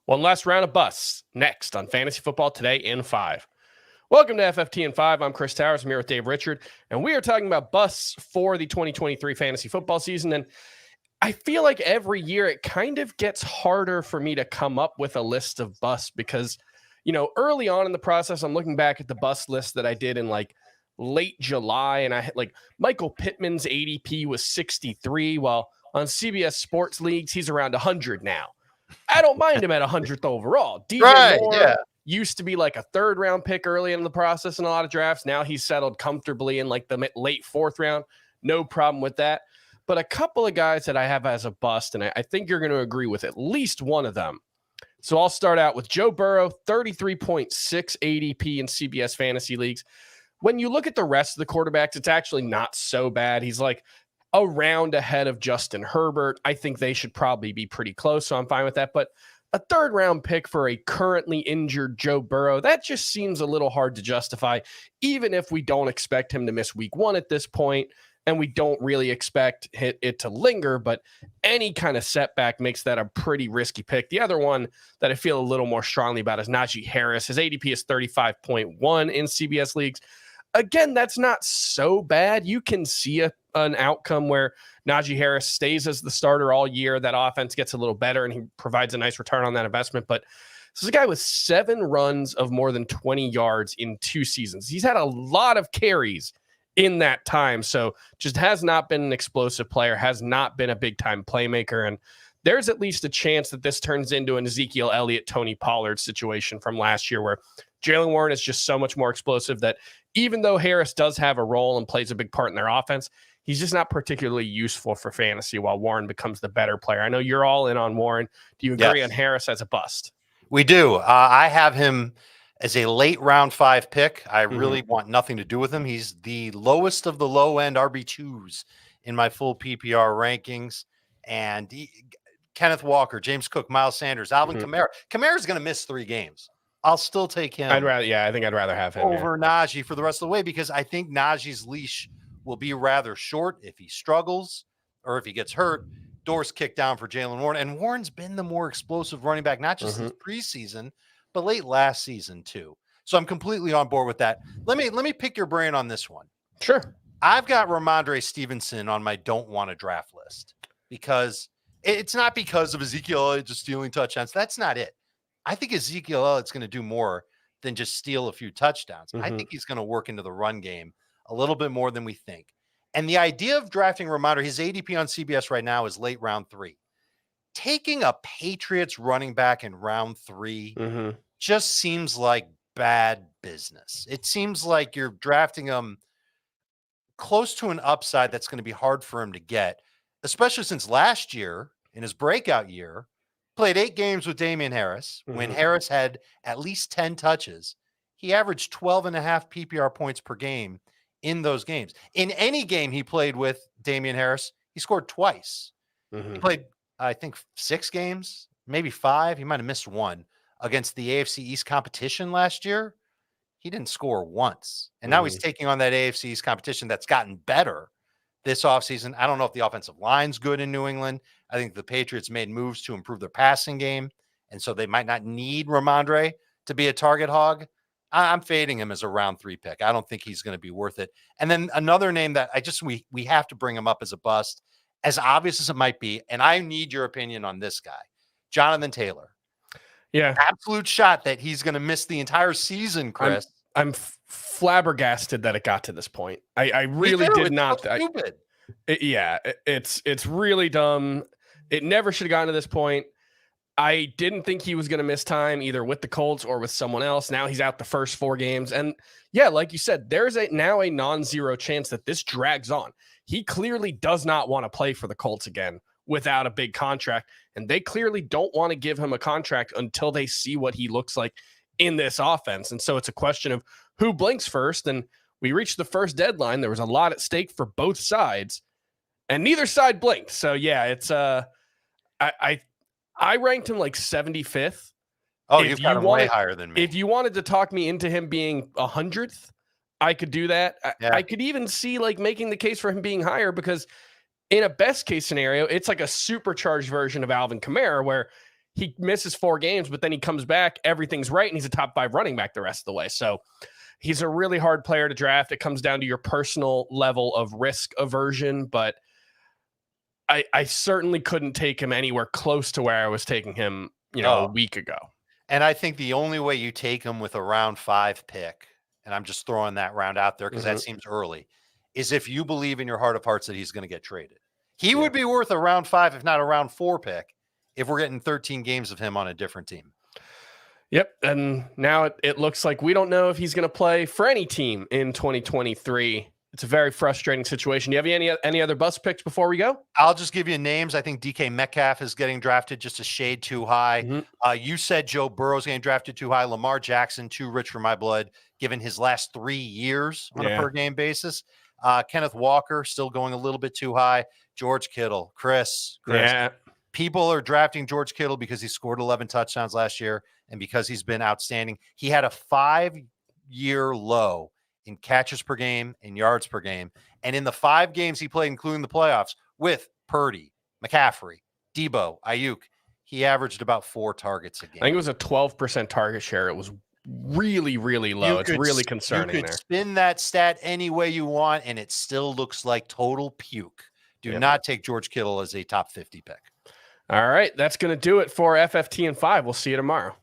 One last round of busts next on Fantasy Football Today in 5. Welcome to FFT in 5. I'm Chris Towers. I'm here with Dave Richard, and we are talking about busts for the 2023 fantasy football season. And I feel like every year it kind of gets harder for me to come up with a list of busts because, early on in the process, I'm looking back at the bust list that I did in like late July, and I had like Michael Pittman's ADP was 63, while on CBS Sports Leagues, he's around 100 now. I don't mind him at 100th overall. DJ Moore used to be like a third round pick early in the process in a lot of drafts. Now he's settled comfortably in like the late fourth round. No problem with that. But a couple of guys that I have as a bust, and I think you're going to agree with at least one of them. So I'll start out with Joe Burrow, 33.6 ADP in CBS fantasy leagues. When you look at the rest of the quarterbacks, it's actually not so bad. He's like a round ahead of Justin Herbert. I think they should probably be pretty close, so I'm fine with that. But a third round pick for a currently injured Joe Burrow, that just seems a little hard to justify, even if we don't expect him to miss week 1 at this point, and we don't really expect it to linger, but any kind of setback makes that a pretty risky pick. The other one that I feel a little more strongly about is Najee Harris. His ADP is 35.1 in CBS leagues. Again, that's not so bad. You can see an outcome where Najee Harris stays as the starter all year. That offense gets a little better, and he provides a nice return on that investment. But this is a guy with 7 runs of more than 20 yards in 2 seasons. He's had a lot of carries in that time, so just has not been an explosive player, has not been a big-time playmaker, and there's at least a chance that this turns into an Ezekiel Elliott, Tony Pollard situation from last year where Jaylen Warren is just so much more explosive that even though Harris does have a role and plays a big part in their offense, he's just not particularly useful for fantasy while Warren becomes the better player. I know you're all in on Warren. Do you agree on Harris as a bust? We do. I have him as a late round 5 pick. I really want nothing to do with him. He's the lowest of the low-end RB2s in my full PPR rankings. And Kenneth Walker, James Cook, Miles Sanders, Alvin Kamara. Kamara's going to miss 3 games. I'll still take him. I think I'd rather have him over Najee for the rest of the way because I think Najee's leash will be rather short if he struggles or if he gets hurt. Doors kicked down for Jaylen Warren, and Warren's been the more explosive running back, not just this preseason, but late last season too. So I'm completely on board with that. Let me pick your brain on this one. Sure. I've got Ramondre Stevenson on my don't want to draft list because it's not because of Ezekiel Elliott just stealing touchdowns. That's not it. I think Ezekiel Elliott's going to do more than just steal a few touchdowns. I think he's going to work into the run game a little bit more than we think. And the idea of drafting Ramondre, his ADP on CBS right now is late round 3. Taking a Patriots running back in round 3 just seems like bad business. It seems like you're drafting him close to an upside that's going to be hard for him to get, especially since last year, in his breakout year, played 8 games with Damian Harris. When Harris had at least 10 touches, he averaged 12.5 PPR points per game in those games. In any game he played with Damian Harris, he scored twice. He played, I think, 6 games, maybe 5. He might have missed 1 against the AFC East competition last year. He didn't score once. And now he's taking on that AFC East competition that's gotten better this offseason. I don't know if the offensive line's good in New England. I think the Patriots made moves to improve their passing game, and so they might not need Ramondre to be a target hog. I'm fading him as a round 3 pick. I don't think he's going to be worth it. And then another name that we have to bring him up as a bust, as obvious as it might be, and I need your opinion on this guy, Jonathan Taylor. Yeah. Absolute shot that he's going to miss the entire season, Chris. I'm flabbergasted that it got to this point. I really did not. So stupid. It's really dumb. It never should have gotten to this point. I didn't think he was going to miss time either with the Colts or with someone else. Now he's out the first 4 games. And yeah, like you said, there's now a non-zero chance that this drags on. He clearly does not want to play for the Colts again without a big contract. And they clearly don't want to give him a contract until they see what he looks like in this offense. And so it's a question of who blinks first. And we reached the first deadline. There was a lot at stake for both sides, and neither side blinked. So yeah, it's I ranked him like 75th. Oh, you've got him way higher than me. If you wanted to talk me into him being 100th, I could do that. I could even see like making the case for him being higher because in a best case scenario, it's like a supercharged version of Alvin Kamara where he misses 4 games, but then he comes back, everything's right, and he's a top 5 running back the rest of the way. So he's a really hard player to draft. It comes down to your personal level of risk aversion, but I certainly couldn't take him anywhere close to where I was taking him, a week ago. And I think the only way you take him with a round 5 pick, and I'm just throwing that round out there because that seems early, is if you believe in your heart of hearts that he's going to get traded. He would be worth a round 5, if not a round 4 pick, if we're getting 13 games of him on a different team. Yep. And now it looks like we don't know if he's going to play for any team in 2023. It's a very frustrating situation. Do you have any other bust picks before we go? I'll just give you names. I think DK Metcalf is getting drafted just a shade too high. You said Joe Burrow's getting drafted too high. Lamar Jackson, too rich for my blood, given his last 3 years on a per game basis. Kenneth Walker still going a little bit too high. George Kittle, Chris. Yeah. People are drafting George Kittle because he scored 11 touchdowns last year and because he's been outstanding. He had a 5-year low in catches per game and yards per game. And in the 5 games he played, including the playoffs, with Purdy, McCaffrey, Debo, Ayuk, he averaged about 4 targets a game. I think it was a 12% target share. It was really, really low. It's really concerning. You could spin that stat any way you want, and it still looks like total puke. Do not take George Kittle as a top 50 pick. All right. That's going to do it for FFT and 5. We'll see you tomorrow.